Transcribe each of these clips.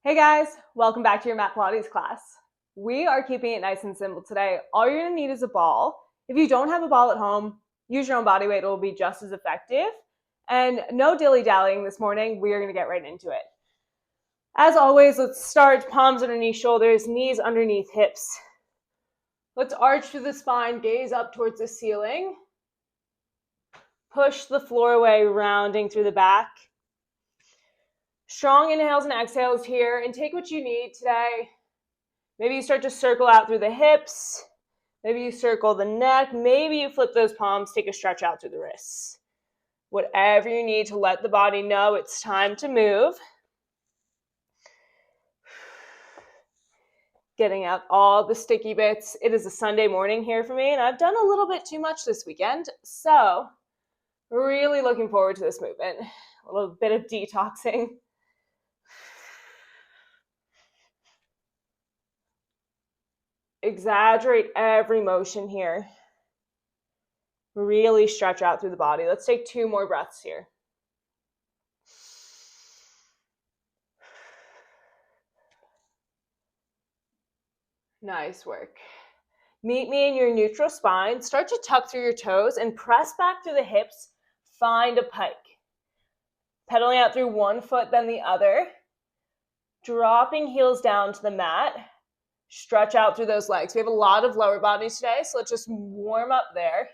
Hey guys, welcome back to your mat Pilates class. We are keeping it nice and simple today. All you're gonna need is a ball. If you don't have a ball at home, use your own body weight, it will be just as effective. And no dilly-dallying this morning, we are gonna get right into it. As always, let's start palms underneath shoulders, knees underneath hips. Let's arch through the spine, gaze up towards the ceiling. Push the floor away, rounding through the back. Strong inhales and exhales here, and take what you need today. Maybe you start to circle out through the hips. Maybe you circle the neck. Maybe you flip those palms, take a stretch out through the wrists. Whatever you need to let the body know it's time to move. Getting out all the sticky bits. It is a Sunday morning here for me, and I've done a little bit too much this weekend, so really looking forward to this movement. A little bit of detoxing. Exaggerate every motion here. Really stretch out through the body. Let's take 2 more breaths here. Nice work. Meet me in your neutral spine. Start to tuck through your toes and press back through the hips. Find a pike. Pedaling out through one foot, then the other. Dropping heels down to the mat. Stretch out through those legs. We have a lot of lower body today, so let's just warm up there.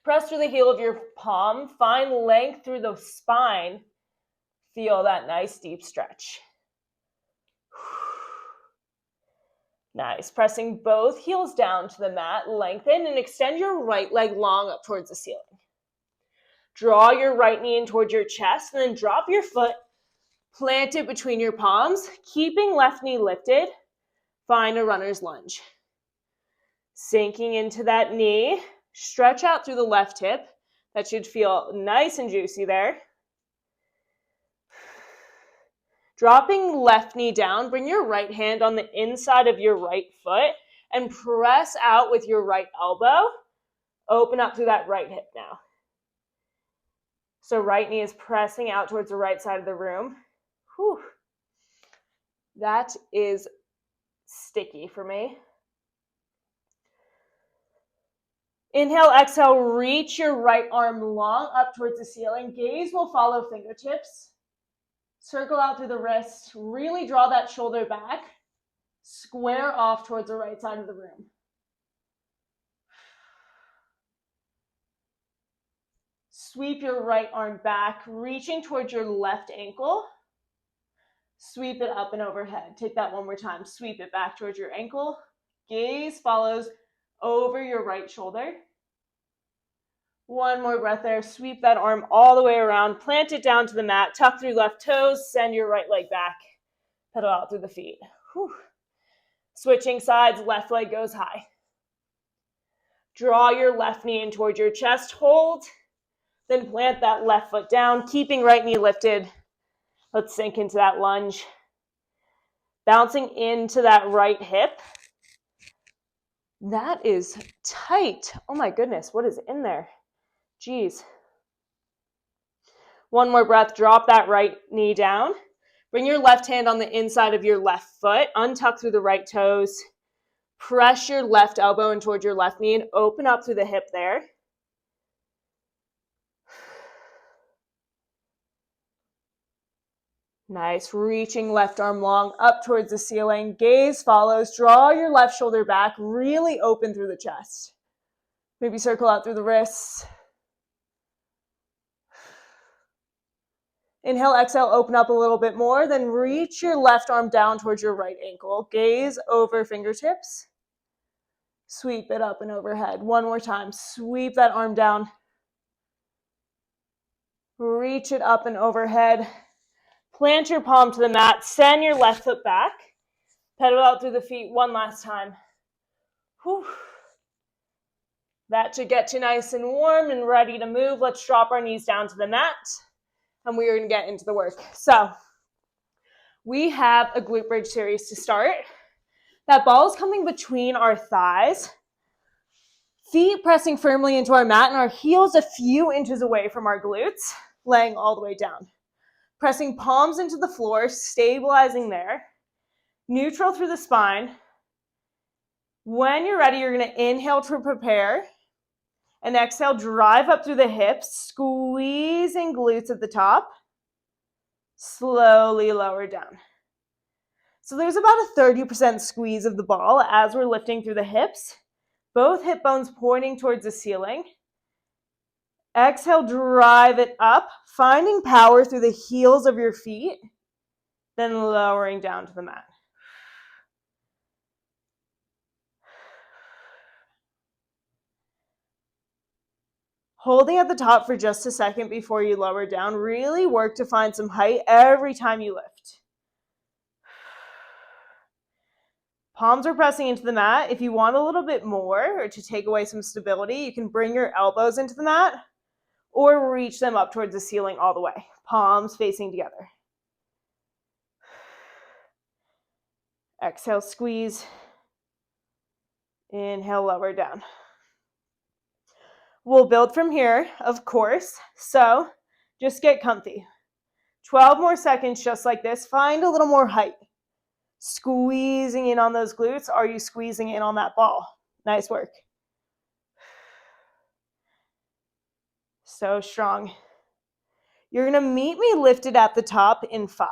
Press through the heel of your palm. Find length through the spine. Feel that nice deep stretch. Nice. Pressing both heels down to the mat. Lengthen and extend your right leg long up towards the ceiling. Draw your right knee in towards your chest and then drop your foot. Plant it between your palms, keeping left knee lifted. Find a runner's lunge. Sinking into that knee, stretch out through the left hip. That should feel nice and juicy there. Dropping left knee down, bring your right hand on the inside of your right foot and press out with your right elbow. Open up through that right hip now. So right knee is pressing out towards the right side of the room. Whew. That is sticky for me. Inhale, exhale, reach your right arm long up towards the ceiling. Gaze will follow fingertips. Circle out through the wrist. Really draw that shoulder back. Square off towards the right side of the room. Sweep your right arm back, reaching towards your left ankle. Sweep it up and overhead. Take that one more time. Sweep it back towards your ankle. Gaze follows over your right shoulder. One more breath there. Sweep that arm all the way around. Plant it down to the mat. Tuck through left toes. Send your right leg back. Pedal out through the feet. Whew. Switching sides. Left leg goes high. Draw your left knee in towards your chest. Hold. Then plant that left foot down, keeping right knee lifted. Let's sink into that lunge. Bouncing into that right hip. That is tight. Oh my goodness, what is in there? Jeez. One more breath, drop that right knee down. Bring your left hand on the inside of your left foot. Untuck through the right toes. Press your left elbow in towards your left knee and open up through the hip there. Nice, reaching left arm long up towards the ceiling. Gaze follows. Draw your left shoulder back. Really open through the chest. Maybe circle out through the wrists. Inhale, exhale, open up a little bit more. Then reach your left arm down towards your right ankle. Gaze over fingertips. Sweep it up and overhead. One more time. Sweep that arm down. Reach it up and overhead. Plant your palm to the mat. Send your left foot back. Pedal out through the feet one last time. Whew. That should get you nice and warm and ready to move. Let's drop our knees down to the mat. And we are going to get into the work. So we have a glute bridge series to start. That ball is coming between our thighs. Feet pressing firmly into our mat and our heels a few inches away from our glutes, laying all the way down. pressing palms into the floor, stabilizing there. Neutral through the spine. When you're ready, you're going to inhale to prepare. And exhale, drive up through the hips, squeezing glutes at the top. Slowly lower down. So there's about a 30% squeeze of the ball as we're lifting through the hips. Both hip bones pointing towards the ceiling. Exhale, drive it up, finding power through the heels of your feet, then lowering down to the mat. Holding at the top for just a second before you lower down. Really work to find some height every time you lift. Palms are pressing into the mat. If you want a little bit more or to take away some stability, you can bring your elbows into the mat or reach them up towards the ceiling all the way. Palms facing together. Exhale, squeeze. Inhale, lower down. We'll build from here, of course, so just get comfy. 12 more seconds just like this. Find a little more height. Squeezing in on those glutes. Are you squeezing in on that ball? Nice work. So strong. You're going to meet me lifted at the top in 5.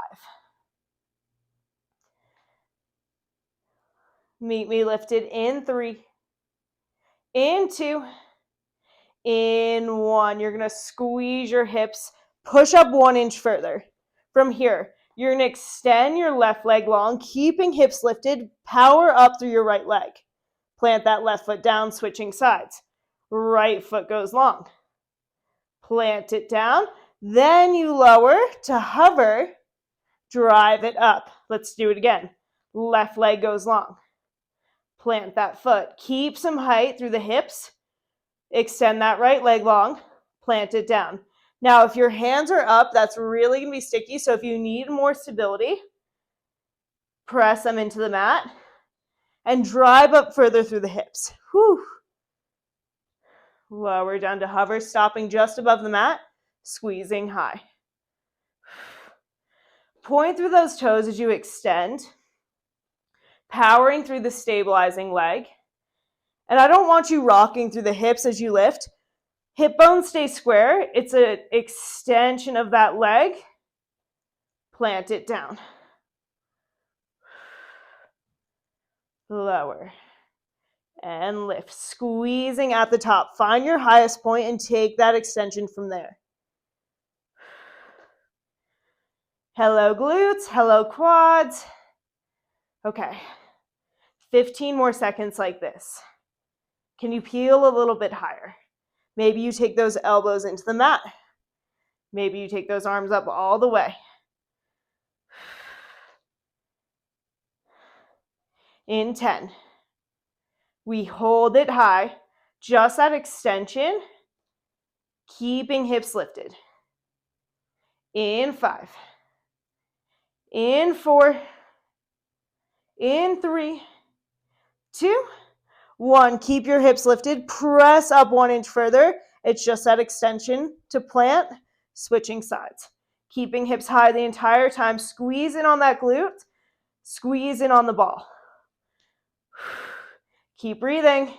Meet me lifted in 3, in 2, in 1. You're going to squeeze your hips, push up 1 inch further. From here, you're going to extend your left leg long, keeping hips lifted, power up through your right leg. Plant that left foot down, switching sides. Right foot goes long. Plant it down, then you lower to hover, drive it up. Let's do it again. Left leg goes long. Plant that foot. Keep some height through the hips. Extend that right leg long. Plant it down. Now, if your hands are up, that's really going to be sticky. So if you need more stability, press them into the mat and drive up further through the hips. Whew. Lower down to hover, stopping just above the mat, squeezing high. Point through those toes as you extend, powering through the stabilizing leg. And I don't want you rocking through the hips as you lift. Hip bones stay square. It's an extension of that leg. Plant it down. Lower. And lift. Squeezing at the top. Find your highest point and take that extension from there. Hello glutes. Hello quads. Okay. 15 more seconds like this. Can you peel a little bit higher? Maybe you take those elbows into the mat. Maybe you take those arms up all the way. In 10. We hold it high, just that extension, keeping hips lifted. In 5. In 4. In 3. 2. 1. Keep your hips lifted. Press up 1 inch further. It's just that extension to plant, switching sides. Keeping hips high the entire time. Squeeze in on that glute. Squeeze in on the ball. Keep breathing.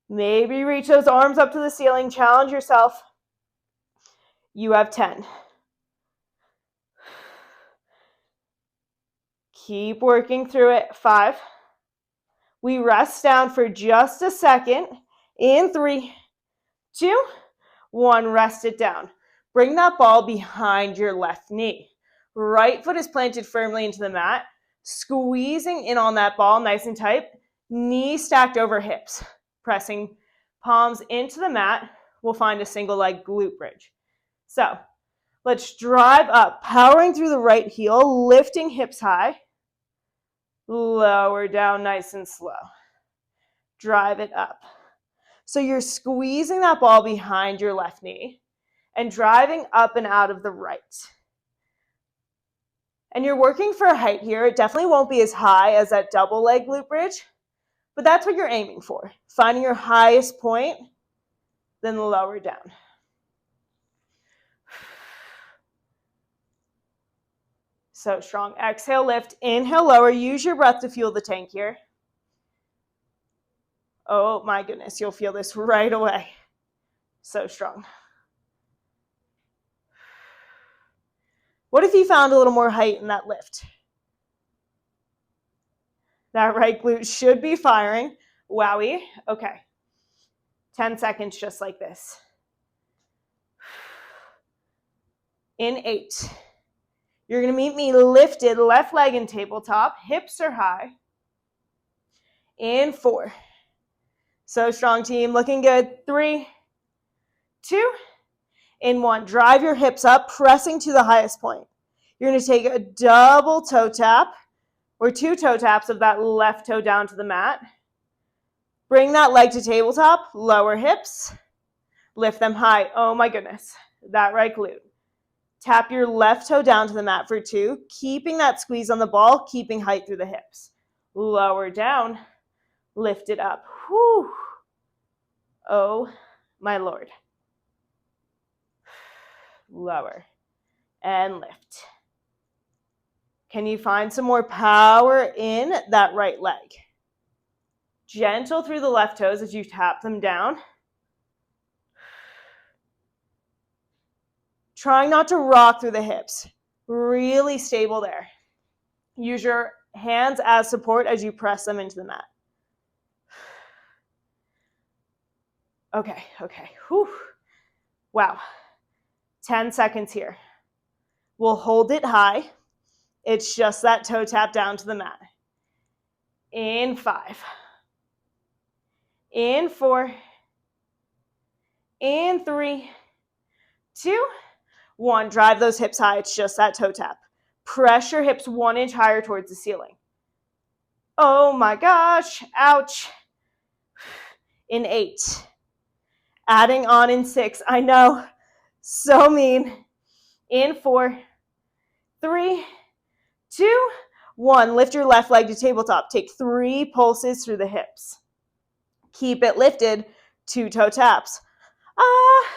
Maybe reach those arms up to the ceiling. Challenge yourself. You have 10. Keep working through it. 5. We rest down for just a second. In 3, 2, 1. Rest it down. Bring that ball behind your left knee. Right foot is planted firmly into the mat. Squeezing in on that ball nice and tight. Knee stacked over hips. Pressing palms into the mat. We'll find a single leg glute bridge. So let's drive up, powering through the right heel, lifting hips high. Lower down nice and slow. Drive it up. So you're squeezing that ball behind your left knee and driving up and out of the right. And you're working for a height here. It definitely won't be as high as that double leg glute bridge, but that's what you're aiming for. Finding your highest point, then lower down. So strong. Exhale, lift. Inhale, lower. Use your breath to fuel the tank here. Oh my goodness, you'll feel this right away. So strong. What if you found a little more height in that lift? That right glute should be firing. Wowie. Okay. 10 seconds just like this. In 8. You're going to meet me lifted, left leg in tabletop. Hips are high. In 4. So strong, team. Looking good. 3, 2, in 1. Drive your hips up, pressing to the highest point. You're going to take a double toe tap or 2 toe taps of that left toe down to the mat. Bring that leg to tabletop, lower hips, lift them high. Oh my goodness, that right glute. Tap your left toe down to the mat for 2, keeping that squeeze on the ball, keeping height through the hips. Lower down, lift it up. Whew. Oh my Lord. Lower and lift. Can you find some more power in that right leg? Gentle through the left toes as you tap them down. Trying not to rock through the hips. Really stable there. Use your hands as support as you press them into the mat. Okay. Whew. Wow. 10 seconds here. We'll hold it high. It's just that toe tap down to the mat. In 5. In 4. In 3, 2, 1. Drive those hips high. It's just that toe tap. Press your hips 1 inch higher towards the ceiling. Oh my gosh. Ouch. In 8. Adding on in 6. I know. So mean. In 4, 3, 2, 1. Lift your left leg to tabletop. Take 3 pulses through the hips. Keep it lifted. 2 toe taps.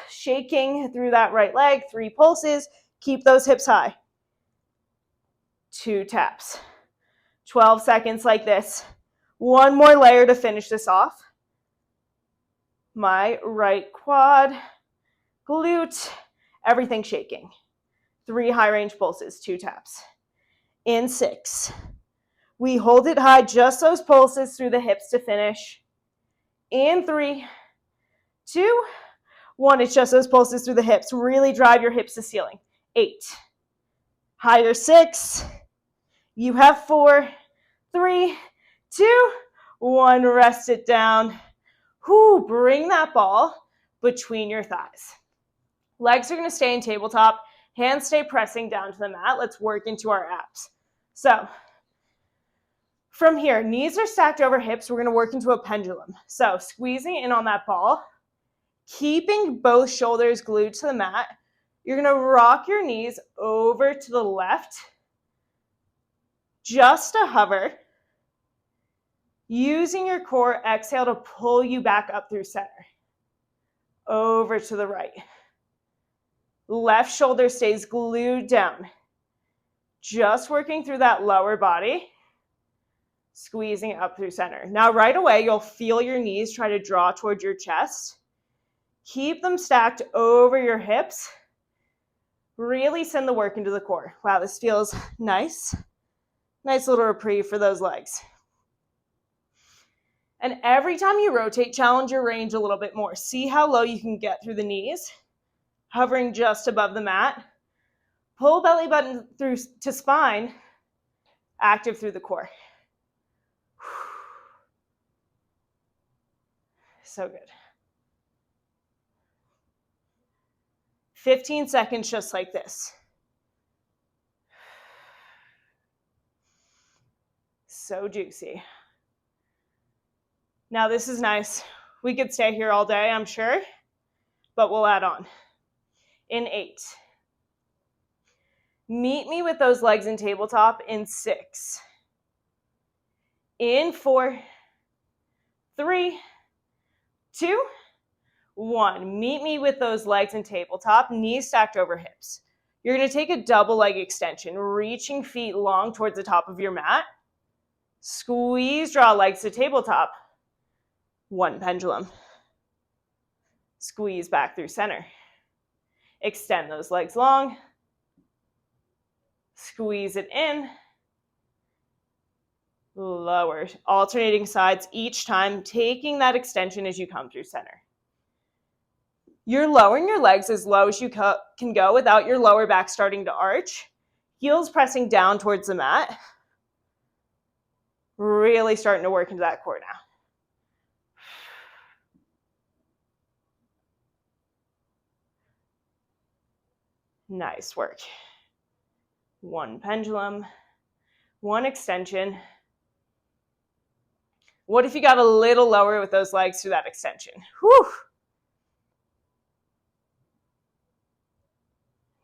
Shaking through that right leg. 3 pulses. Keep those hips high. 2 taps. 12 seconds like this. 1 more layer to finish this off. My right quad, glute, everything shaking. 3 high range pulses, 2 taps. In 6. We hold it high, just those pulses through the hips to finish. In 3, 2, 1. It's just those pulses through the hips. Really drive your hips to ceiling. 8. Higher 6. You have 4, 3, 2, 1. Rest it down. Whew, bring that ball between your thighs. Legs are going to stay in tabletop. Hands stay pressing down to the mat. Let's work into our abs. So from here, knees are stacked over hips. We're going to work into a pendulum. So squeezing in on that ball, keeping both shoulders glued to the mat. You're going to rock your knees over to the left, just to hover. Using your core, exhale to pull you back up through center. Over to the right. Left shoulder stays glued down. Just working through that lower body. Squeezing up through center. Now right away, you'll feel your knees try to draw towards your chest. Keep them stacked over your hips. Really send the work into the core. Wow, this feels nice. Nice little reprieve for those legs. And every time you rotate, challenge your range a little bit more. See how low you can get through the knees, hovering just above the mat. Pull belly button through to spine, active through the core. So good. 15 seconds just like this. So juicy. Now this is nice. We could stay here all day, I'm sure, but we'll add on. In 8. Meet me with those legs in tabletop in 6. In 4, 3, 2, 1. Meet me with those legs in tabletop, knees stacked over hips. You're going to take a double leg extension, reaching feet long towards the top of your mat. Squeeze, draw legs to tabletop. One pendulum. Squeeze back through center. Extend those legs long. Squeeze it in. Lower, alternating sides each time, taking that extension as you come through center. You're lowering your legs as low as you can go without your lower back starting to arch. Heels pressing down towards the mat. Really starting to work into that core now. Nice work. One pendulum, one extension. What if you got a little lower with those legs through that extension? Whew.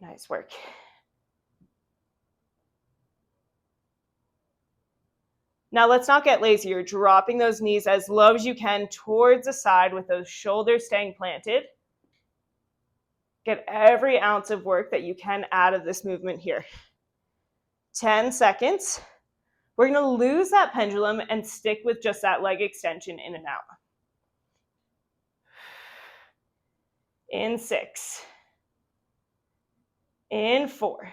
Nice work. Now let's not get lazy. You're dropping those knees as low as you can towards the side with those shoulders staying planted. Get every ounce of work that you can out of this movement here. 10 seconds. We're going to lose that pendulum and stick with just that leg extension in and out. In 6. In 4.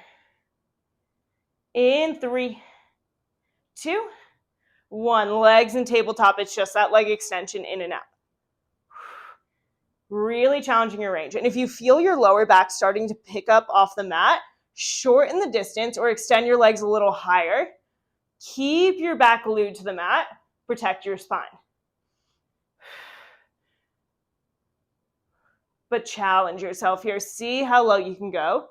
In 3. 2. 1. Legs and tabletop. It's just that leg extension in and out. Really challenging your range. And if you feel your lower back starting to pick up off the mat, shorten the distance or extend your legs a little higher. Keep your back glued to the mat. Protect your spine. But challenge yourself here. See how low you can go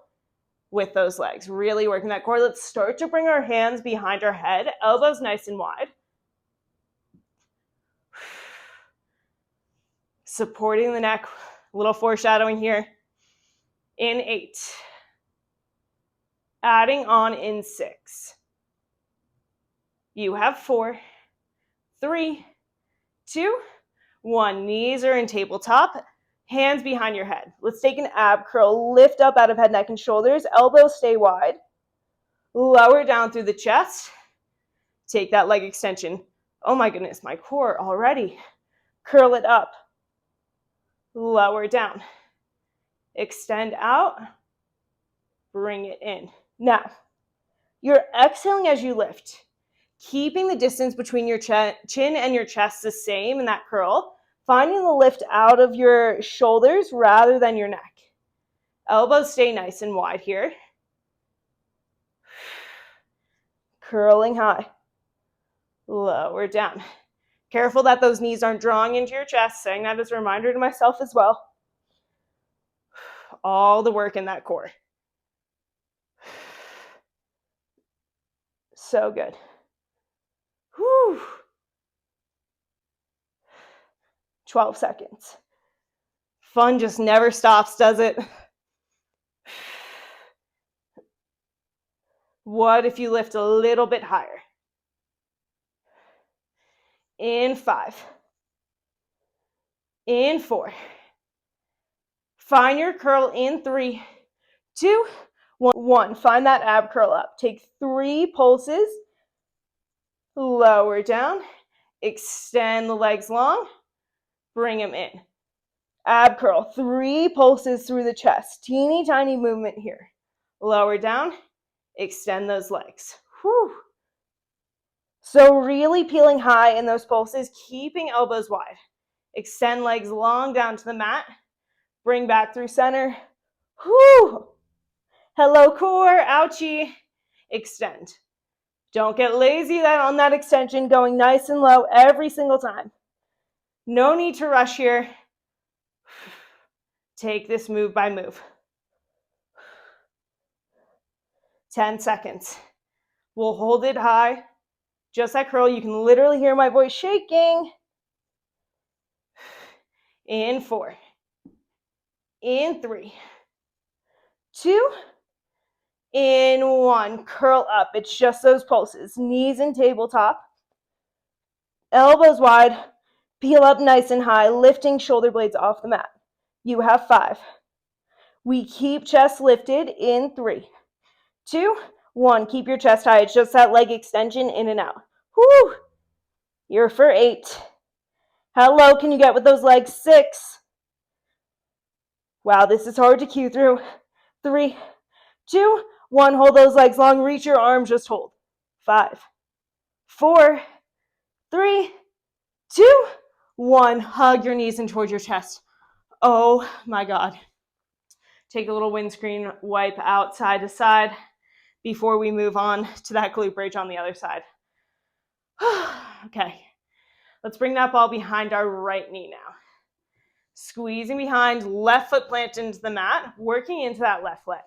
with those legs. Really working that core. Let's start to bring our hands behind our head. Elbows nice and wide. Supporting the neck. A little foreshadowing here. In 8. Adding on in 6. You have 4, 3, 2, 1. Knees are in tabletop. Hands behind your head. Let's take an ab curl. Lift up out of head, neck, and shoulders. Elbows stay wide. Lower down through the chest. Take that leg extension. Oh my goodness, my core already. Curl it up. Lower down. Extend out. Bring it in. Now, you're exhaling as you lift. Keeping the distance between your chin and your chest the same in that curl. Finding the lift out of your shoulders rather than your neck. Elbows stay nice and wide here. Curling high. Lower down. Careful that those knees aren't drawing into your chest. Saying that as a reminder to myself as well. All the work in that core. So good. Whew. 12 seconds. Fun just never stops, does it? What if you lift a little bit higher? In 5. In 4. Find your curl in 3, 2, 1. Find that ab curl up. Take 3 pulses. Lower down. Extend the legs long. Bring them in. Ab curl. 3 pulses through the chest. Teeny tiny movement here. Lower down. Extend those legs. Whew. So really peeling high in those pulses, keeping elbows wide. Extend legs long down to the mat. Bring back through center. Whew. Hello core, ouchie. Extend. Don't get lazy on that extension, going nice and low every single time. No need to rush here. Take this move by move. 10 seconds. We'll hold it high. Just that curl. You can literally hear my voice shaking. In 4. In 3. 2. In 1. Curl up. It's just those pulses. Knees in tabletop. Elbows wide. Peel up nice and high, lifting shoulder blades off the mat. You have 5. We keep chest lifted in 3, 2, 1. Keep your chest high. It's just that leg extension in and out. Whew. You're for 8. How low can you get with those legs? 6. Wow, this is hard to cue through. 3, 2, 1. Hold those legs long. Reach your arms. Just hold. 5, 4, 3, 2, 1. Hug your knees in towards your chest. Oh my God. Take a little windscreen wipe out side to side before we move on to that glute bridge on the other side. Okay, let's bring that ball behind our right knee now. Squeezing behind, left foot planted into the mat, working into that left leg.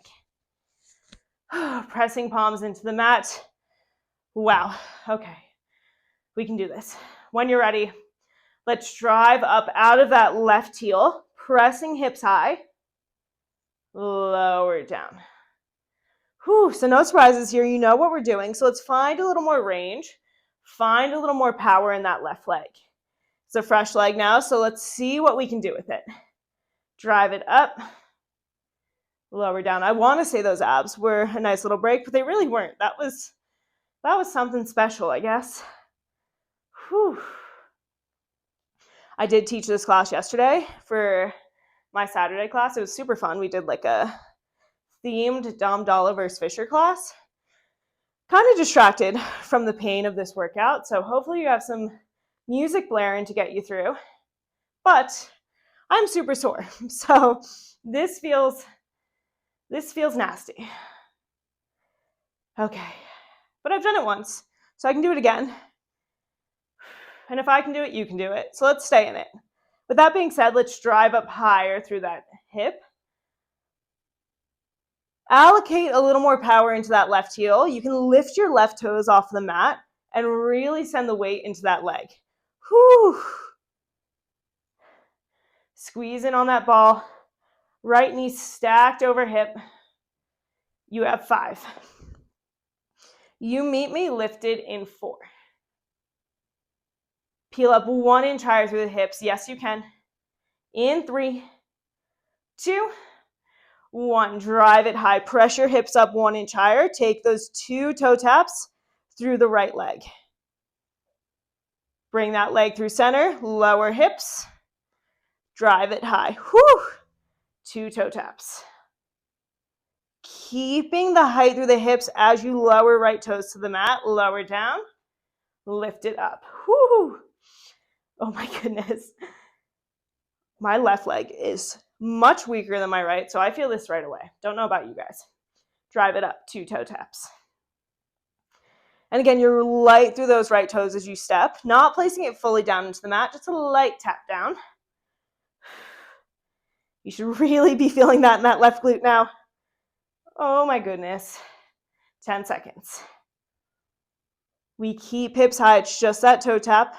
Pressing palms into the mat. Wow, okay, we can do this. When you're ready, let's drive up out of that left heel, pressing hips high, lower down. Whew, so no surprises here. You know what we're doing. So let's find a little more range. Find a little more power in that left leg. It's a fresh leg now, so let's see what we can do with it. Drive it up, lower down. I want to say those abs were a nice little break, but they really weren't. That was something special, I guess. Whew. I did teach this class yesterday for my Saturday class. It was super fun. We did like a themed Dom Dalla versus Fisher class. Kind of distracted from the pain of this workout, so hopefully you have some music blaring to get you through. But I'm super sore, so this feels nasty. Okay, but I've done it once, so I can do it again. And if I can do it, you can do it. So let's stay in it. With that being said, let's drive up higher through that hip. Allocate a little more power into that left heel. You can lift your left toes off the mat and really send the weight into that leg. Whew. Squeeze in on that ball. Right knee stacked over hip. You have 5. You meet me lifted in 4. Peel up 1 inch higher through the hips. Yes, you can. In 3, 2, 1. Drive it high. Pressure hips up 1 inch higher. Take those 2 toe taps through the right leg. Bring that leg through center. Lower hips. Drive it high. Whew. 2 toe taps. Keeping the height through the hips as you lower right toes to the mat. Lower down. Lift it up. Whew. Oh my goodness. My left leg is much weaker than my right, so I feel this right away. Don't know about you guys. Drive it up, 2 toe taps. And again, you're light through those right toes as you step, not placing it fully down into the mat, just a light tap down. You should really be feeling that in that left glute now. Oh my goodness. 10 seconds. We keep hips high, it's just that toe tap.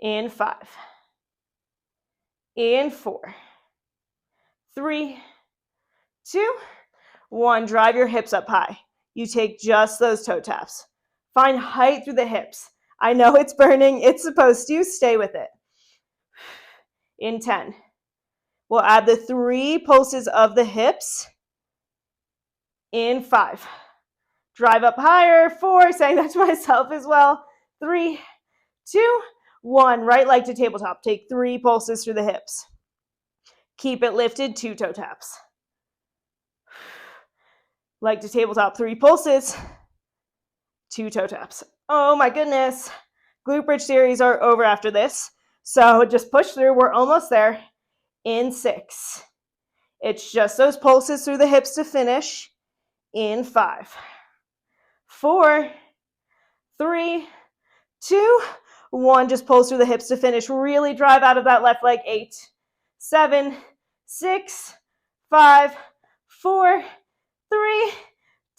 In 5, in 4, 3, 2, 1. Drive your hips up high. You take just those toe taps. Find height through the hips. I know it's burning. It's supposed to. Stay with it. In 10. We'll add the 3 pulses of the hips. In 5. Drive up higher. 4. Saying that to myself as well. 3, 2, 1. Right leg to tabletop. Take 3 pulses through the hips. Keep it lifted. 2 toe taps. Leg to tabletop. 3 pulses. 2 toe taps. Oh my goodness. Glute bridge series are over after this. So just push through. We're almost there. In 6. It's just those pulses through the hips to finish. In 5. 4, 3, 2, 1. Just pulse through the hips to finish. Really drive out of that left leg. 8, 7, 6, 5, 4, 3,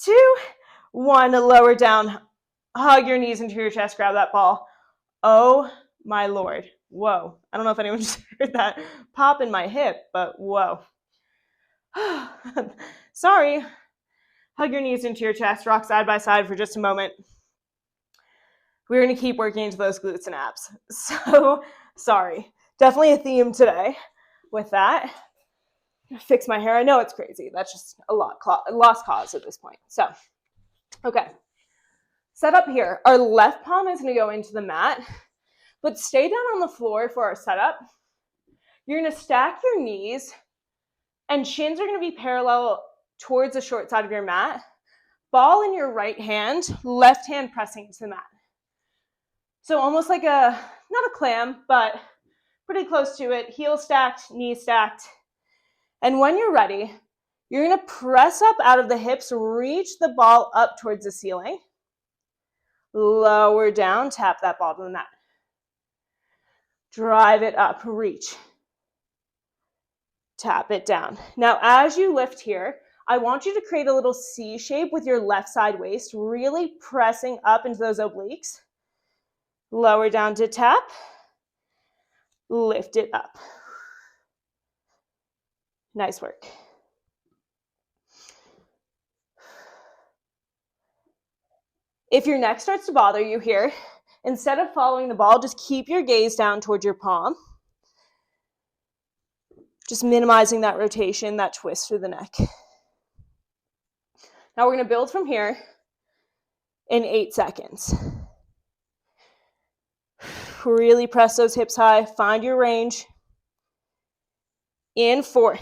2, 1. Lower down. Hug your knees into your chest. Grab that ball. Oh my Lord. Whoa. I don't know if anyone just heard that pop in my hip, but whoa. Sorry. Hug your knees into your chest. Rock side by side for just a moment. We're going to keep working into those glutes and abs. So Sorry. Definitely a theme today with that. Fix my hair. I know it's crazy. That's just a lost cause at this point. So, okay. Set up here. Our left palm is going to go into the mat, but stay down on the floor for our setup. You're going to stack your knees, and shins are going to be parallel towards the short side of your mat. Ball in your right hand, left hand pressing to the mat. So almost like not a clam, but pretty close to it. Heel stacked, knee stacked. And when you're ready, you're going to press up out of the hips, reach the ball up towards the ceiling. Lower down, tap that ball to the mat. Drive it up, reach. Tap it down. Now, as you lift here, I want you to create a little C shape with your left side waist, really pressing up into those obliques. Lower down to tap. Lift it up. Nice work. If your neck starts to bother you here, instead of following the ball, just keep your gaze down towards your palm. Just minimizing that rotation, that twist through the neck. Now we're going to build from here in 8 seconds. Really press those hips high. Find your range. In 4.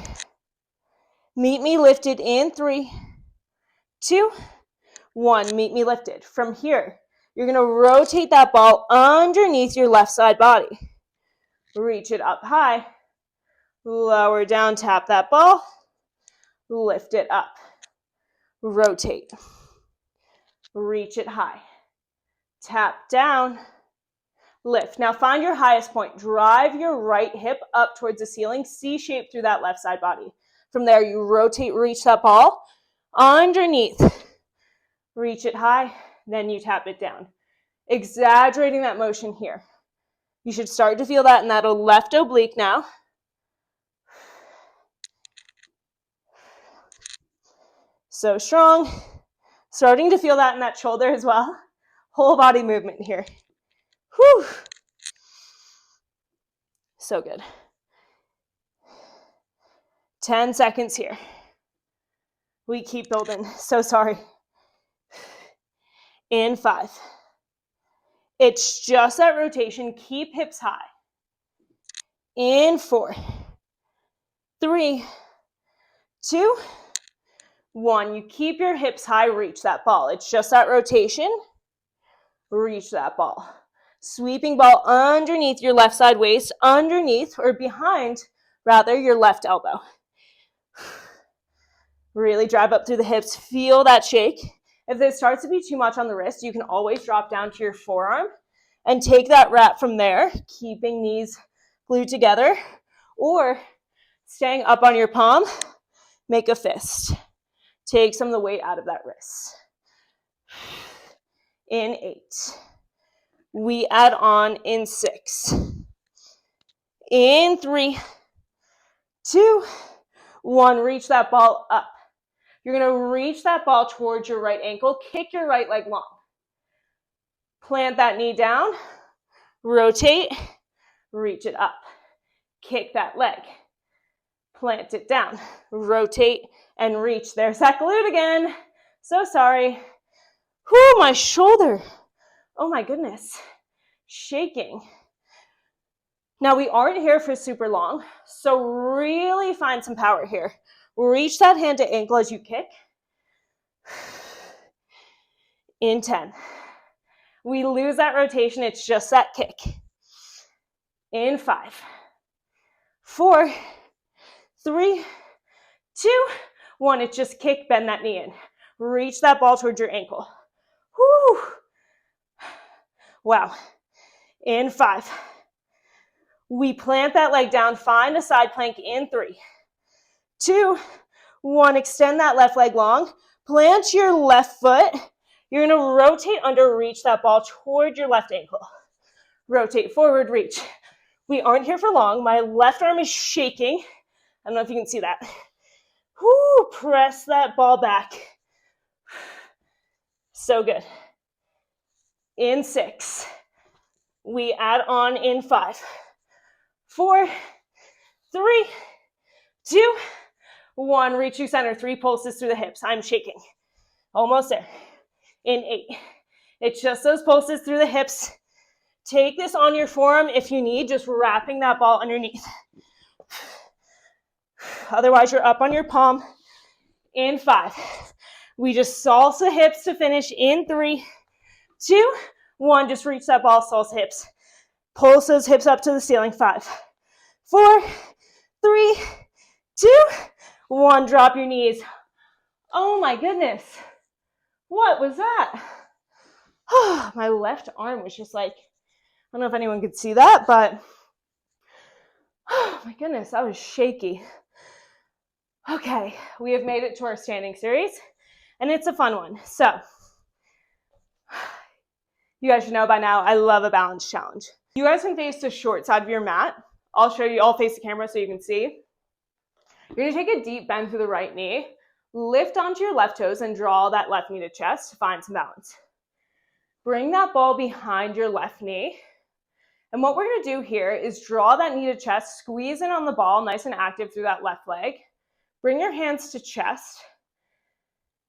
Meet me lifted in 3, 2, 1. Meet me lifted. From here, you're going to rotate that ball underneath your left side body. Reach it up high. Lower down, tap that ball. Lift it up. Rotate. Reach it high. Tap down. Lift. Now find your highest point. Drive your right hip up towards the ceiling. C shape through that left side body. From there, you rotate, reach that ball underneath. Reach it high, then you tap it down. Exaggerating that motion here. You should start to feel that in that left oblique now. So strong. Starting to feel that in that shoulder as well. Whole body movement here. Whew. So good. 10 seconds here. We keep building. So sorry. In 5. It's just that rotation. Keep hips high. In 4. 3, 2, 1. You keep your hips high. Reach that ball. It's just that rotation. Reach that ball. Sweeping ball underneath your left side waist, underneath or behind, rather, your left elbow. Really drive up through the hips. Feel that shake. If it starts to be too much on the wrist, you can always drop down to your forearm and take that wrap from there, keeping knees glued together, or staying up on your palm, make a fist. Take some of the weight out of that wrist. In 8. We add on in 6. In 3, 2, 1. Reach that ball up. You're going to reach that ball towards your right ankle. Kick your right leg long. Plant that knee down. Rotate. Reach it up. Kick that leg. Plant it down. Rotate and reach. There's that glute again. So sorry. Whew, my shoulder. Oh my goodness. Shaking. Now we aren't here for super long, so really find some power here. Reach that hand to ankle as you kick. In 10. We lose that rotation, it's just that kick. In 5. 4, 3, 2, 1. It's just kick, bend that knee in. Reach that ball towards your ankle. Whew. Wow. In 5. We plant that leg down, find a side plank in 3, 2, 1. Extend that left leg long. Plant your left foot. You're going to rotate under, reach that ball toward your left ankle. Rotate forward, reach. We aren't here for long. My left arm is shaking. I don't know if you can see that. Whoo, press that ball back. So good. In 6. We add on in 5. 4, 3, 2, 1. Reach through center. 3 pulses through the hips. I'm shaking. Almost there. In 8. It's just those pulses through the hips. Take this on your forearm if you need, just wrapping that ball underneath. Otherwise, you're up on your palm. In 5. We just salsa hips to finish. In 3, 2, 1. Just reach that ball, salsa hips. Pulse those hips up to the ceiling. 5, 4, 3, 2, 1. Drop your knees. Oh my goodness. What was that? Oh, my left arm was just like, I don't know if anyone could see that, but oh my goodness, that was shaky. Okay, we have made it to our standing series, and it's a fun one. So, you guys should know by now, I love a balance challenge. You guys can face the short side of your mat. I'll show you, I'll face the camera so you can see. You're gonna take a deep bend through the right knee, lift onto your left toes, and draw that left knee to chest to find some balance. Bring that ball behind your left knee. And what we're gonna do here is draw that knee to chest, squeeze in on the ball, nice and active through that left leg. Bring your hands to chest.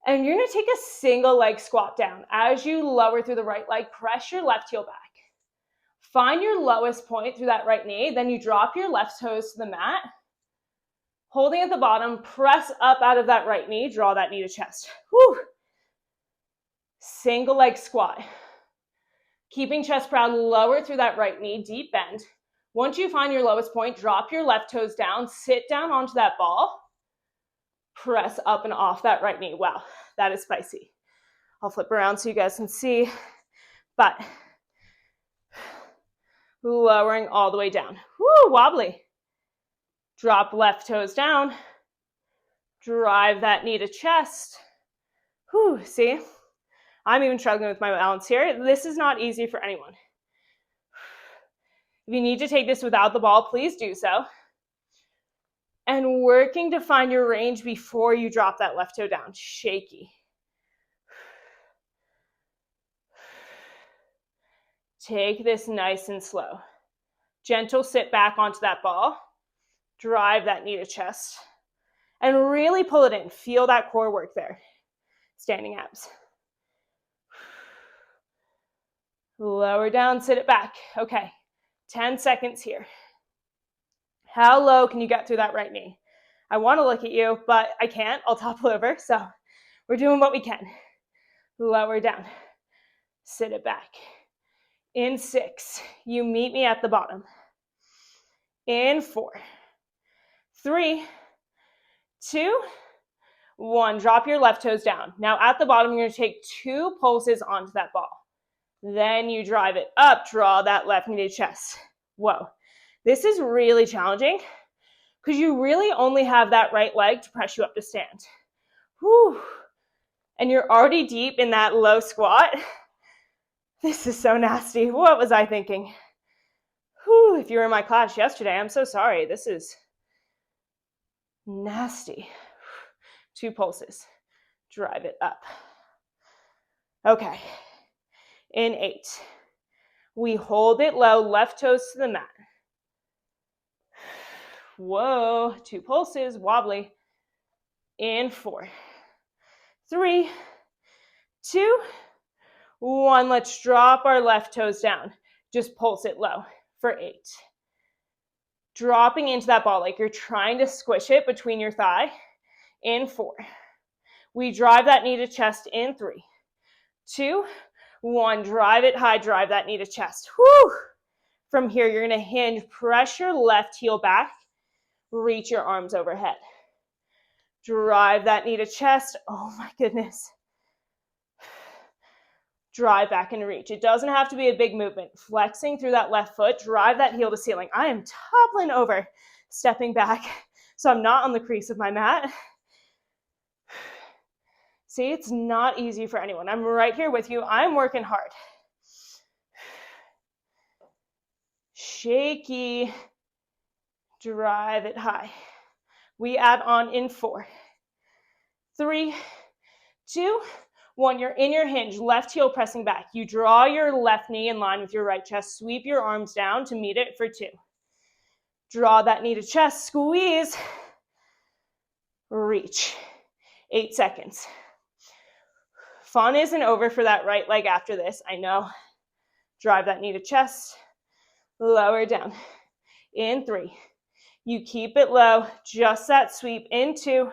And you're gonna take a single leg squat down. As you lower through the right leg, press your left heel back. Find your lowest point through that right knee, then you drop your left toes to the mat. Holding at the bottom, press up out of that right knee, draw that knee to chest. Whew. Single leg squat. Keeping chest proud, lower through that right knee, deep bend. Once you find your lowest point, drop your left toes down, sit down onto that ball, press up and off that right knee. Wow, that is spicy. I'll flip around so you guys can see, but lowering all the way down. Woo, wobbly. Drop left toes down, drive that knee to chest. Whew, see? I'm even struggling with my balance here. This is not easy for anyone. If you need to take this without the ball, please do so. And working to find your range before you drop that left toe down. Shaky. Take this nice and slow. Gentle sit back onto that ball. Drive that knee to chest. And really pull it in. Feel that core work there. Standing abs. Lower down, sit it back. Okay, 10 seconds here. How low can you get through that right knee? I want to look at you, but I can't. I'll topple over, so we're doing what we can. Lower down, sit it back. In 6, you meet me at the bottom. In 4, 3, 2, 1. Drop your left toes down. Now at the bottom, you're going to take 2 pulses onto that ball. Then you drive it up, draw that left knee to chest. Whoa. This is really challenging because you really only have that right leg to press you up to stand. Whew. And you're already deep in that low squat. This is so nasty. What was I thinking? Whew. If you were in my class yesterday, I'm so sorry. This is nasty. 2 pulses. Drive it up. Okay. In 8, we hold it low, left toes to the mat. Whoa, 2 pulses, wobbly. In 4, 3, 2, 1. Let's drop our left toes down. Just pulse it low for 8. Dropping into that ball like you're trying to squish it between your thigh. In 4. We drive that knee to chest in 3, 2, 1, drive it high, drive that knee to chest. Whew. From here, you're gonna hinge, press your left heel back, reach your arms overhead. Drive that knee to chest. Oh my goodness. Drive back and reach. It doesn't have to be a big movement. Flexing through that left foot, drive that heel to ceiling. I am toppling over, stepping back, so I'm not on the crease of my mat. See, it's not easy for anyone. I'm right here with you. I'm working hard. Shaky. Drive it high. We add on in 4, 3, 2, 1. You're in your hinge, left heel pressing back. You draw your left knee in line with your right chest. Sweep your arms down to meet it for 2. Draw that knee to chest, squeeze, reach. 8 seconds. Fun isn't over for that right leg after this, I know. Drive that knee to chest, lower down. In 3. You keep it low, just that sweep. In 2,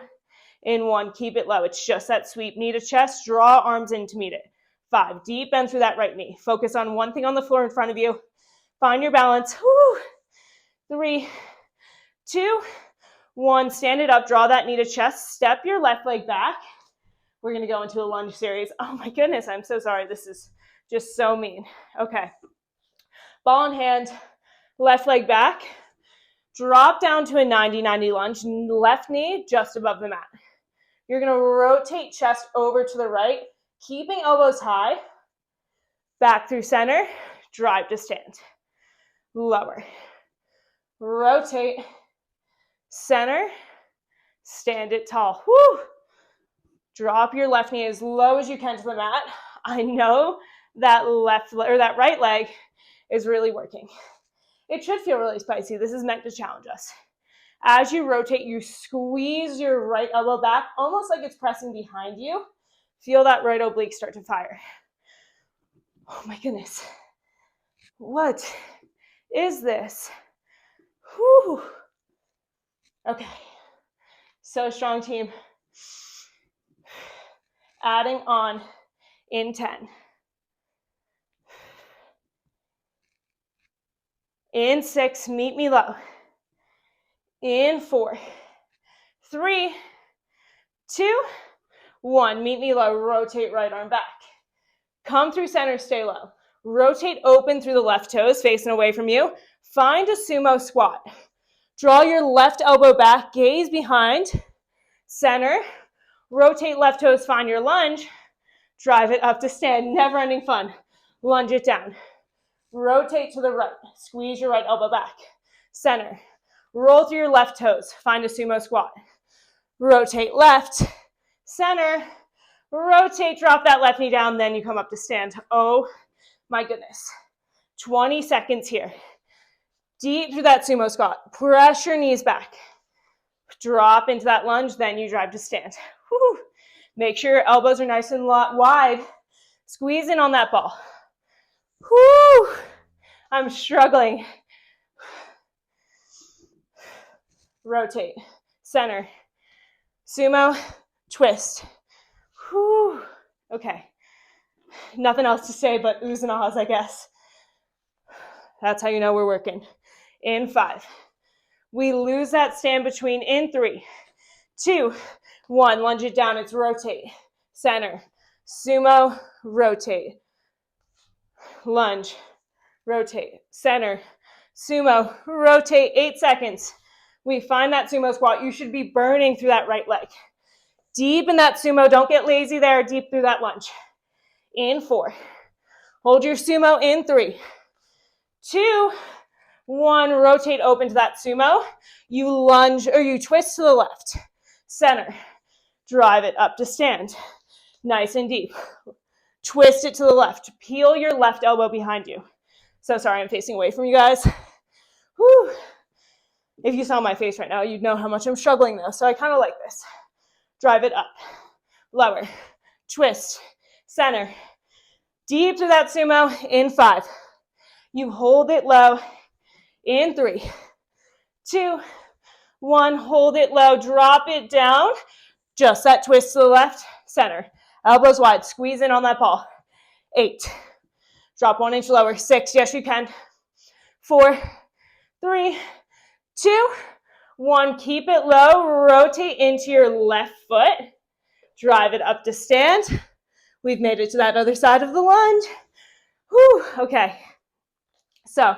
in 1, keep it low. It's just that sweep. Knee to chest, draw arms in to meet it. 5, deep bend through that right knee. Focus on one thing on the floor in front of you. Find your balance. Woo. 3, 2, 1. Stand it up, draw that knee to chest. Step your left leg back. We're gonna go into a lunge series. Oh my goodness, I'm so sorry. This is just so mean. Okay. Ball in hand, left leg back. Drop down to a 90-90 lunge, left knee just above the mat. You're gonna rotate chest over to the right, keeping elbows high, back through center, drive to stand. Lower. Rotate, center, stand it tall. Woo! Drop your left knee as low as you can to the mat. I know that that right leg is really working. It should feel really spicy. This is meant to challenge us. As you rotate, you squeeze your right elbow back, almost like it's pressing behind you. Feel that right oblique start to fire. Oh my goodness. What is this? Whew. Okay. So strong, team. Adding on in 10. In 6, meet me low. In 4, 3, 2, 1. Meet me low. Rotate right arm back. Come through center, stay low. Rotate open through the left toes, facing away from you. Find a sumo squat. Draw your left elbow back, gaze behind, center. Rotate left toes, find your lunge. Drive it up to stand, never ending fun. Lunge it down. Rotate to the right. Squeeze your right elbow back. Center. Roll through your left toes. Find a sumo squat. Rotate left. Center. Rotate, drop that left knee down, then you come up to stand. Oh my goodness. 20 seconds here. Deep through that sumo squat. Press your knees back. Drop into that lunge, then you drive to stand. Whew. Make sure your elbows are nice and wide. Squeeze in on that ball. Whew. I'm struggling. Rotate, center, sumo, twist. Whew. Okay. Nothing else to say but oohs and ahs, I guess. That's how you know we're working. In 5. We lose that stand between in 3, 2, 1. Lunge it down. It's rotate, center, sumo, rotate. Lunge, rotate, center, sumo, rotate. 8 seconds. We find that sumo squat. You should be burning through that right leg. Deep in that sumo. Don't get lazy there. Deep through that lunge. In 4. Hold your sumo in 3, 2, 1. Rotate open to that sumo. You lunge or you twist to the left. Center. Drive it up to stand. Nice and deep. Twist it to the left. Peel your left elbow behind you. So sorry, I'm facing away from you guys. Whew. If you saw my face right now, you'd know how much I'm struggling though. So I kind of like this. Drive it up. Lower. Twist. Center. Deep to that sumo. In 5. You hold it low. In 3, 2, 1. Hold it low. Drop it down. Just that twist to the left. Center. Elbows wide. Squeeze in on that ball. 8. Drop 1 inch lower. 6. Yes, you can. 4, 3, 2, 1. Keep it low. Rotate into your left foot. Drive it up to stand. We've made it to that other side of the lunge. Whew. Okay. So,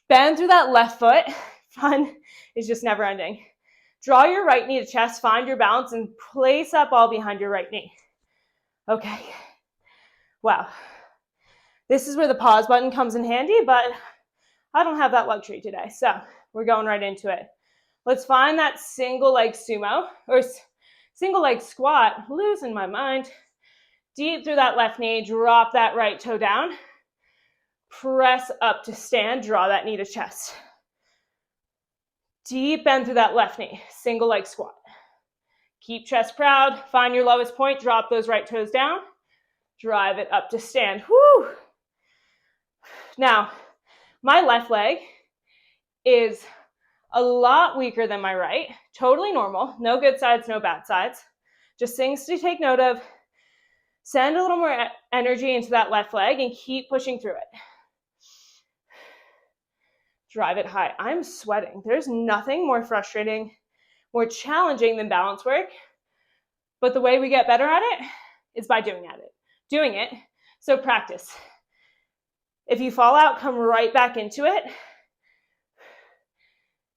bend through that left foot. Fun is just never ending. Draw your right knee to chest, find your balance, and place that ball behind your right knee. Okay. Wow. This is where the pause button comes in handy, but I don't have that luxury today, so we're going right into it. Let's find that single leg sumo, or single leg squat. Losing my mind. Deep through that left knee, drop that right toe down. Press up to stand, draw that knee to chest. Deep bend through that left knee, single leg squat. Keep chest proud, find your lowest point, drop those right toes down, drive it up to stand. Woo! Now, my left leg is a lot weaker than my right, totally normal, no good sides, no bad sides, just things to take note of. Send a little more energy into that left leg and keep pushing through it. Drive it high. I'm sweating. There's nothing more frustrating, more challenging than balance work, but the way we get better at it is by doing it. So practice. If you fall out, come right back into it.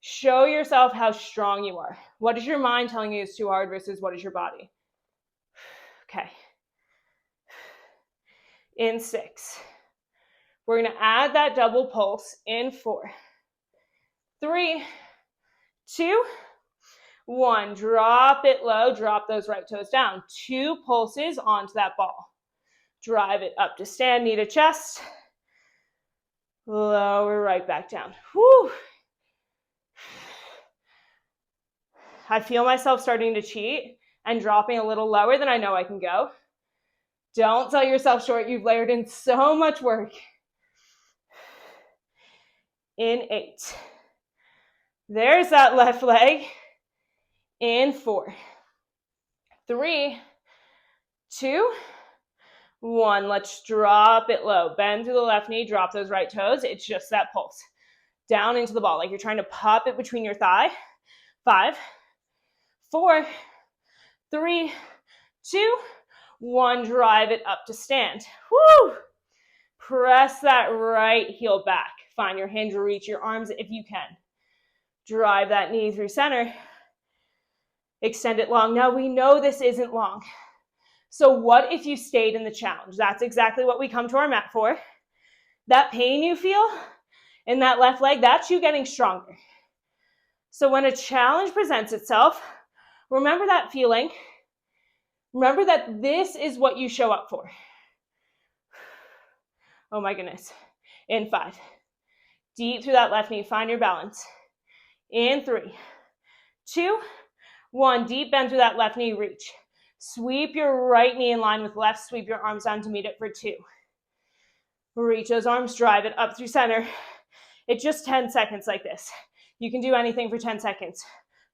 Show yourself how strong you are. What is your mind telling you is too hard versus what is your body? Okay. In 6. We're going to add that double pulse in 4. 3, 2, 1. Drop it low. Drop those right toes down. 2 pulses onto that ball. Drive it up to stand, knee to chest. Lower right back down. Whew. I feel myself starting to cheat and dropping a little lower than I know I can go. Don't sell yourself short. You've layered in so much work. In 8. There's that left leg. In 4. 3, 2, 1. Let's drop it low. Bend through the left knee. Drop those right toes. It's just that pulse. Down into the ball, like you're trying to pop it between your thigh. 5, 4, 3, 2, 1. Drive it up to stand. Woo! Press that right heel back. Find your hinge, reach your arms if you can. Drive that knee through center. Extend it long. Now we know this isn't long. So what if you stayed in the challenge? That's exactly what we come to our mat for. That pain you feel in that left leg, that's you getting stronger. So when a challenge presents itself, remember that feeling. Remember that this is what you show up for. Oh my goodness. In 5. Deep through that left knee, find your balance. In 3, 2, 1. Deep bend through that left knee, reach. Sweep your right knee in line with left, sweep your arms down to meet it for 2. Reach those arms, drive it up through center. It's just 10 seconds like this. You can do anything for 10 seconds.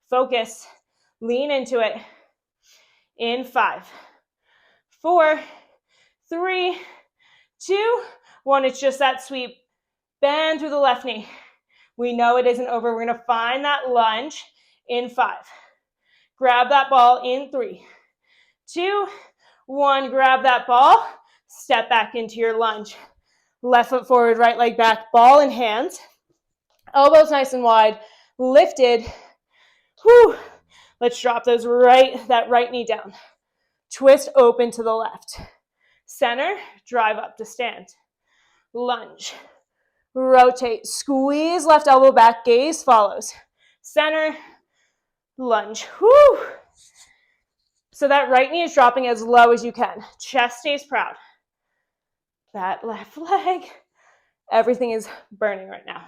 Focus, lean into it. In 5, 4, 3, 2, 1. It's just that sweep. Bend through the left knee. We know it isn't over. We're going to find that lunge in 5. Grab that ball in 3, 2, 1. Grab that ball. Step back into your lunge. Left foot forward, right leg back. Ball in hand. Elbows nice and wide. Lifted. Whew. Let's drop that right knee down. Twist open to the left. Center. Drive up to stand. Lunge. Rotate. Squeeze left elbow back. Gaze follows. Center. Lunge. Whew. So that right knee is dropping as low as you can. Chest stays proud. That left leg. Everything is burning right now.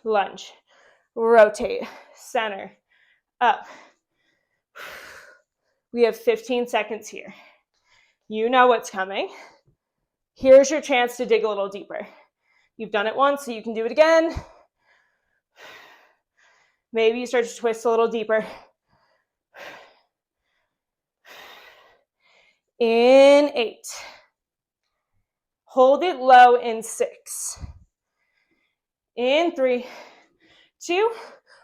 Lunge. Rotate. Center. Up. We have 15 seconds here. You know what's coming. Here's your chance to dig a little deeper. You've done it once, so you can do it again. Maybe you start to twist a little deeper. In 8. Hold it low in 6. In 3, 2,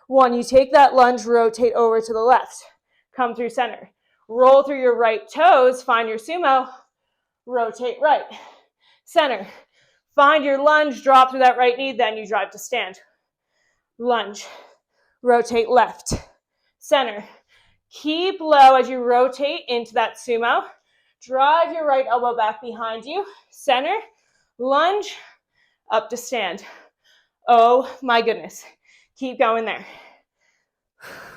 1. You take that lunge, rotate over to the left. Come through center. Roll through your right toes, find your sumo. Rotate right. Center. Find your lunge, drop through that right knee, then you drive to stand. Lunge. Rotate left. Center. Keep low as you rotate into that sumo. Drive your right elbow back behind you. Center. Lunge. Up to stand. Oh my goodness. Keep going there.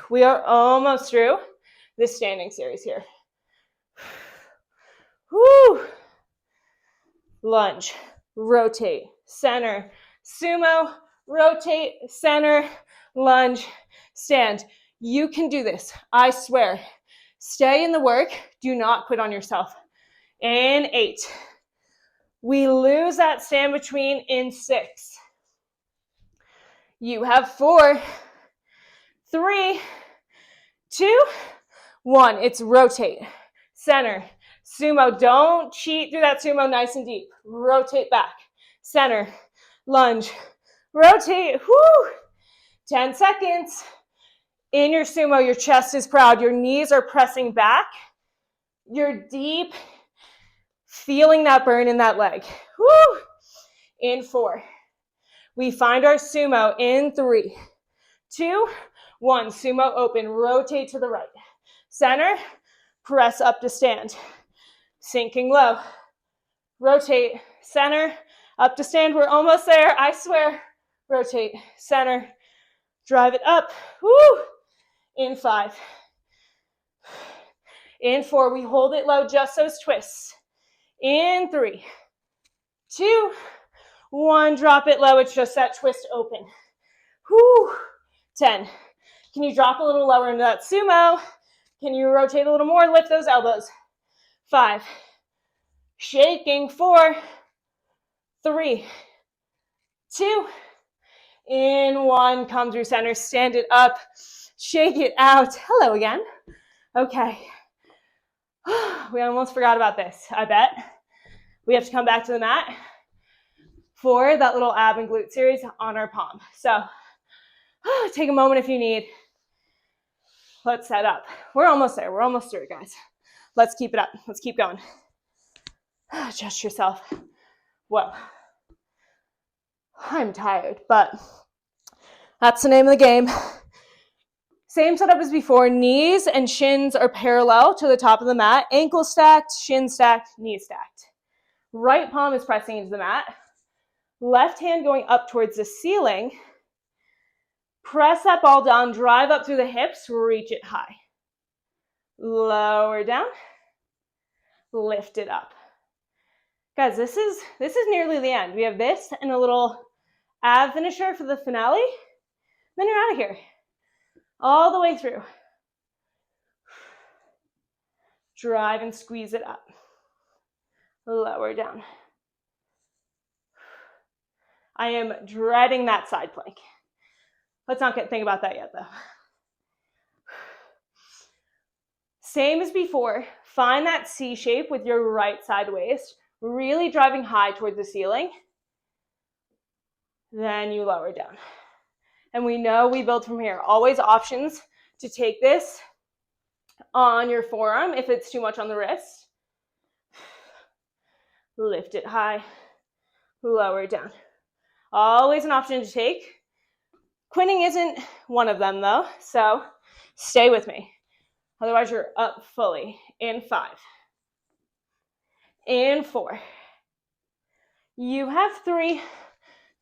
We are almost through this standing series here. Woo! Lunge. Rotate. Center. Sumo. Rotate. Center. lunge, stand. You can do this, I swear. Stay in the work. Do not quit on yourself. In 8. We lose that stand between in 6. You have 4, 3, 2, 1. It's rotate, center, sumo. Don't cheat through that sumo, nice and deep. Rotate back, center, lunge, rotate. Whoo! 10 seconds. In your sumo, your chest is proud. Your knees are pressing back. You're deep, feeling that burn in that leg. Whoo! In 4. We find our sumo in 3, 2, 1. Sumo open, rotate to the right. Center, press up to stand. Sinking low. Rotate, center, up to stand. We're almost there, I swear. Rotate, center, drive it up. Woo! In 5. In 4, we hold it low, just those twists. In 3, 2, 1, drop it low. It's just that twist open. Whoo! 10. Can you drop a little lower into that sumo? Can you rotate a little more? Lift those elbows. 5. Shaking. 4, 3, 2, in 1. Come through center. Stand it up. Shake it out. Hello again. Okay. We almost forgot about this, I bet. We have to come back to the mat for that little ab and glute series on our palm. So take a moment if you need. Let's set up. We're almost there. We're almost through, guys. Let's keep it up. Let's keep going. Adjust yourself. Whoa. I'm tired, but that's the name of the game. Same setup as before. Knees and shins are parallel to the top of the mat. Ankles stacked, shins stacked, knees stacked. Right palm is pressing into the mat. Left hand going up towards the ceiling. Press that ball down, drive up through the hips, reach it high. Lower down, lift it up. Guys, this is nearly the end. We have this and a little ab finisher for the finale. Then you're out of here. All the way through. Drive and squeeze it up. Lower down. I am dreading that side plank. Let's not think about that yet, though. Same as before. Find that C shape with your right side waist, really driving high towards the ceiling. Then you lower down. And we know we build from here. Always options to take this on your forearm if it's too much on the wrist. Lift it high, lower down. Always an option to take. Quitting isn't one of them though, so stay with me. Otherwise you're up fully. In 5. In 4. You have 3,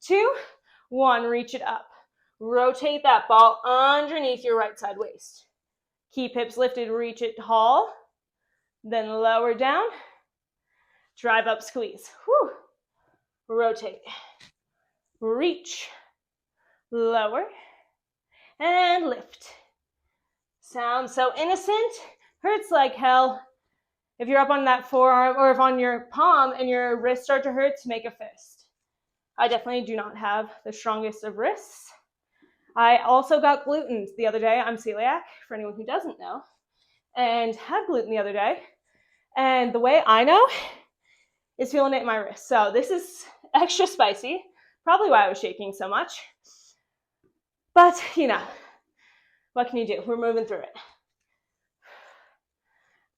2, 1. Reach it up. Rotate that ball underneath your right side waist. Keep hips lifted, reach it tall. Then lower down. Drive up, squeeze. Whew. Rotate. Reach. Lower. And lift. Sounds so innocent. Hurts like hell. If you're up on that forearm or if on your palm and your wrists start to hurt, make a fist. I definitely do not have the strongest of wrists. I also got gluten the other day. I'm celiac, for anyone who doesn't know, and had gluten the other day. And the way I know is feeling it in my wrist. So this is extra spicy, probably why I was shaking so much. But, you know, what can you do? We're moving through it.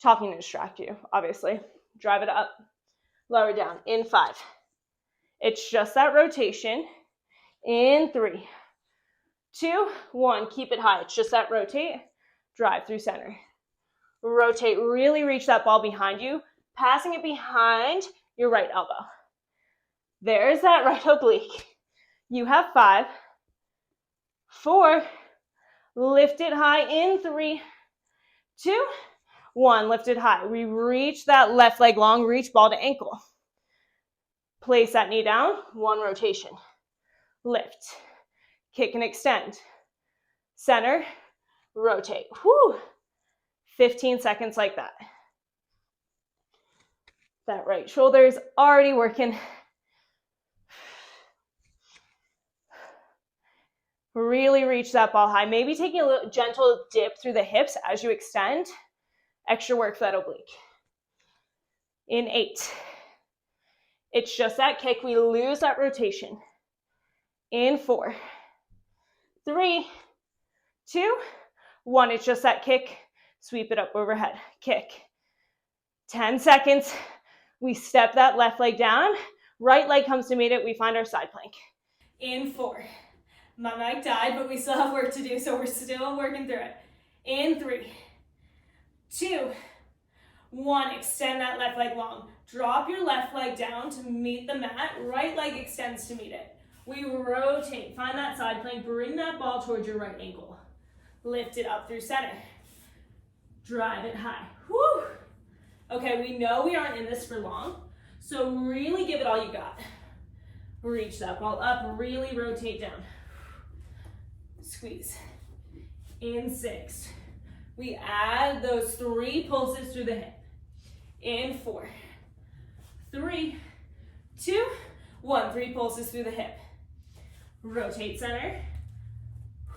Talking to distract you, obviously. Drive it up, lower down. In 5. It's just that rotation. In 3, 2, 1. Keep it high. It's just that rotate. Drive through center. Rotate. Really reach that ball behind you, passing it behind your right elbow. There's that right oblique. You have 5, 4. Lift it high. In 3, 2, 1. Lift it high. We reach that left leg long. Reach ball to ankle. Place that knee down. 1 rotation. Lift. Kick and extend. center, rotate. Whew. 15 seconds like that. That right shoulder is already working. Really reach that ball high. Maybe taking a little gentle dip through the hips as you extend. Extra work for that oblique. In 8. It's just that kick. We lose that rotation. In 4, 3, 2, 1. It's just that kick. Sweep it up overhead. Kick. 10 seconds. We step that left leg down. Right leg comes to meet it. We find our side plank. In 4. My mic died, but we still have work to do, so we're still working through it. In 3, 2, 1. Extend that left leg long. Drop your left leg down to meet the mat. Right leg extends to meet it. We rotate. Find that side plank. Bring that ball towards your right ankle. Lift it up through center. Drive it high. Whew. Okay, we know we aren't in this for long, so really give it all you got. Reach that ball up. Really rotate down. Squeeze. In 6. We add those 3 pulses through the hip. In 4, 3, 2, 1. 3 pulses through the hip. Rotate center.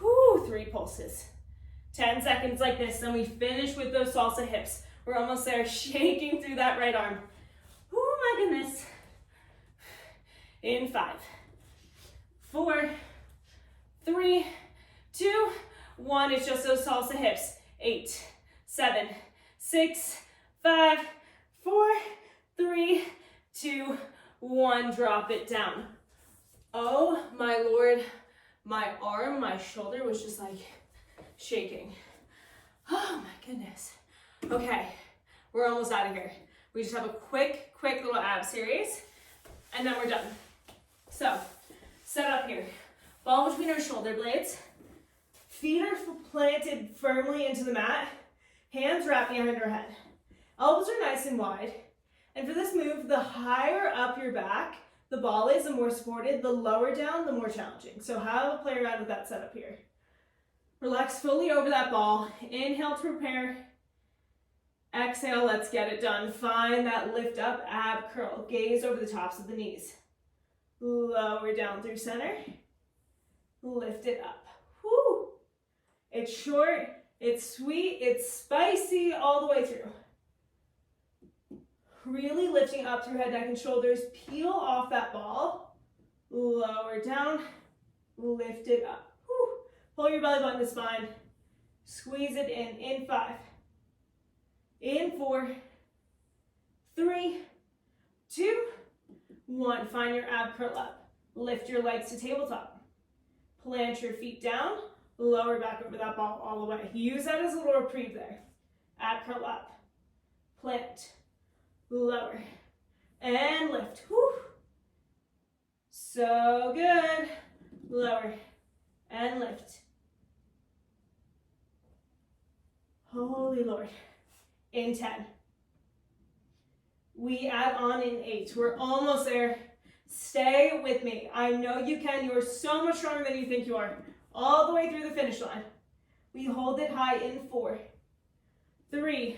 Whoo, 3 pulses. 10 seconds like this, then we finish with those salsa hips. We're almost there, shaking through that right arm. Oh my goodness. In 5, 4, 3, 2, 1. It's just those salsa hips. 8, 7, 6, 5, 4, 3, 2, 1. Drop it down. Oh my Lord, my arm, my shoulder was just like shaking. Oh my goodness. Okay, we're almost out of here. We just have a quick little ab series, and then we're done. So, set up here. Ball between our shoulder blades. Feet are planted firmly into the mat. Hands wrapped behind our head. Elbows are nice and wide. And for this move, the higher up your back the ball is, the more supported. The lower down, the more challenging. So have a play around with that setup here. Relax fully over that ball. Inhale to prepare. Exhale, let's get it done. Find that lift up, ab curl. Gaze over the tops of the knees. Lower down through center. Lift it up. Whew. It's short, it's sweet, it's spicy all the way through. Really lifting up through head, neck, and shoulders. Peel off that ball. Lower down. Lift it up. Whew. Pull your belly button to spine. Squeeze it in. In 5. In 4. 3. 2. 1. Find your ab curl up. Lift your legs to tabletop. Plant your feet down. Lower back over that ball all the way. Use that as a little reprieve there. Ab curl up. Plant. Lower. And lift. Whew. So good. Lower. And lift. Holy Lord. In 10. We add on in 8. We're almost there. Stay with me. I know you can. You are so much stronger than you think you are. All the way through the finish line. We hold it high in 4, 3,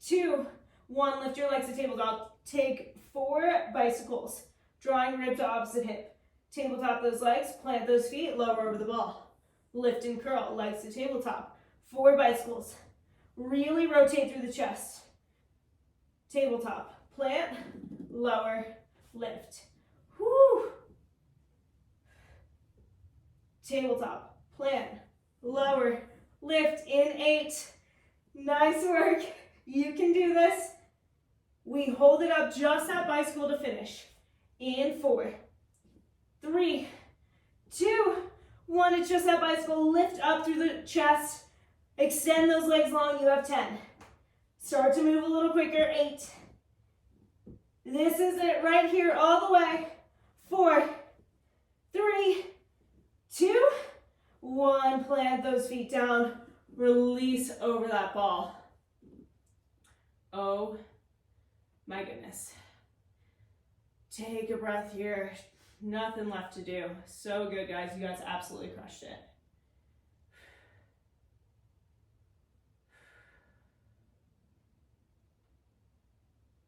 2, 1. Lift your legs to tabletop. Take 4 bicycles. Drawing rib to opposite hip. Tabletop those legs. Plant those feet. Lower over the ball. Lift and curl. Legs to tabletop. 4 bicycles. Really rotate through the chest. Tabletop. Plant. Lower. Lift. Whew. Tabletop. Plant. Lower. Lift. In 8. Nice work. You can do this. We hold it up just that bicycle to finish. In 4, 3, 2, 1. It's just that bicycle. Lift up through the chest. Extend those legs long. You have 10. Start to move a little quicker. 8. This is it right here all the way. 4, 3, 2, 1. Plant those feet down. Release over that ball. Oh my goodness. Take a breath here. Nothing left to do. So good, guys. You guys absolutely crushed it.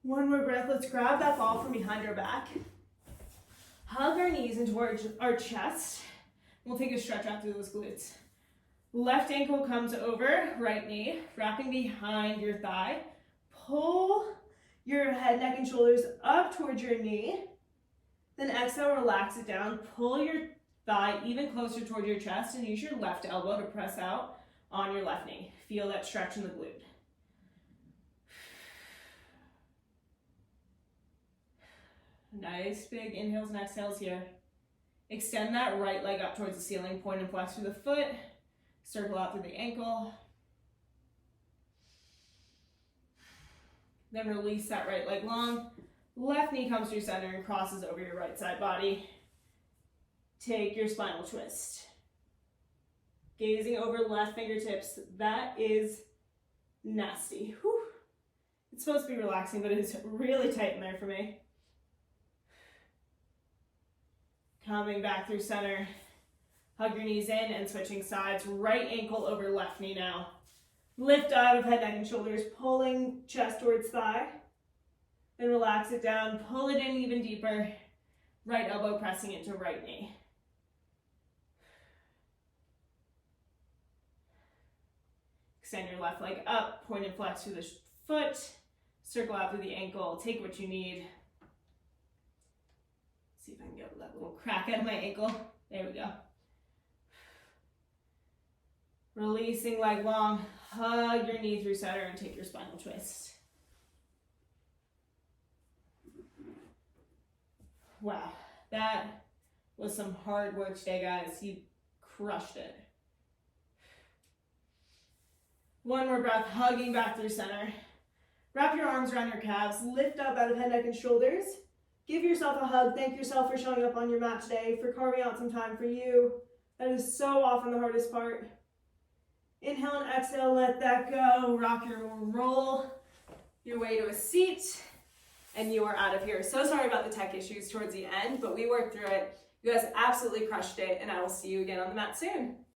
One more breath. Let's grab that ball from behind our back. Hug our knees into our chest. We'll take a stretch out through those glutes. Left ankle comes over, right knee, wrapping behind your thigh. Pull your head, neck, and shoulders up towards your knee. Then exhale, relax it down. Pull your thigh even closer toward your chest and use your left elbow to press out on your left knee. Feel that stretch in the glute. Nice big inhales and exhales here. Extend that right leg up towards the ceiling. Point and flex through the foot. Circle out through the ankle. Then release that right leg long. Left knee comes through center and crosses over your right side body. Take your spinal twist. Gazing over left fingertips. That is nasty. Whew. It's supposed to be relaxing, but it is really tight in there for me. Coming back through center. Hug your knees in and switching sides. Right ankle over left knee now. Lift out of head, neck, and shoulders, pulling chest towards thigh. Then relax it down, pull it in even deeper. Right elbow pressing into right knee. Extend your left leg up, point and flex through the foot. Circle out through the ankle, take what you need. See if I can get that little crack out of my ankle. There we go. Releasing leg long, hug your knee through center and take your spinal twist. Wow, that was some hard work today, guys. You crushed it. One more breath, hugging back through center. Wrap your arms around your calves, lift up out of head, neck, and shoulders. Give yourself a hug. Thank yourself for showing up on your mat today, for carving out some time for you. That is so often the hardest part. Inhale and exhale, let that go. Rock roll your way to a seat, and you are out of here. So sorry about the tech issues towards the end, but we worked through it. You guys absolutely crushed it, and I will see you again on the mat soon.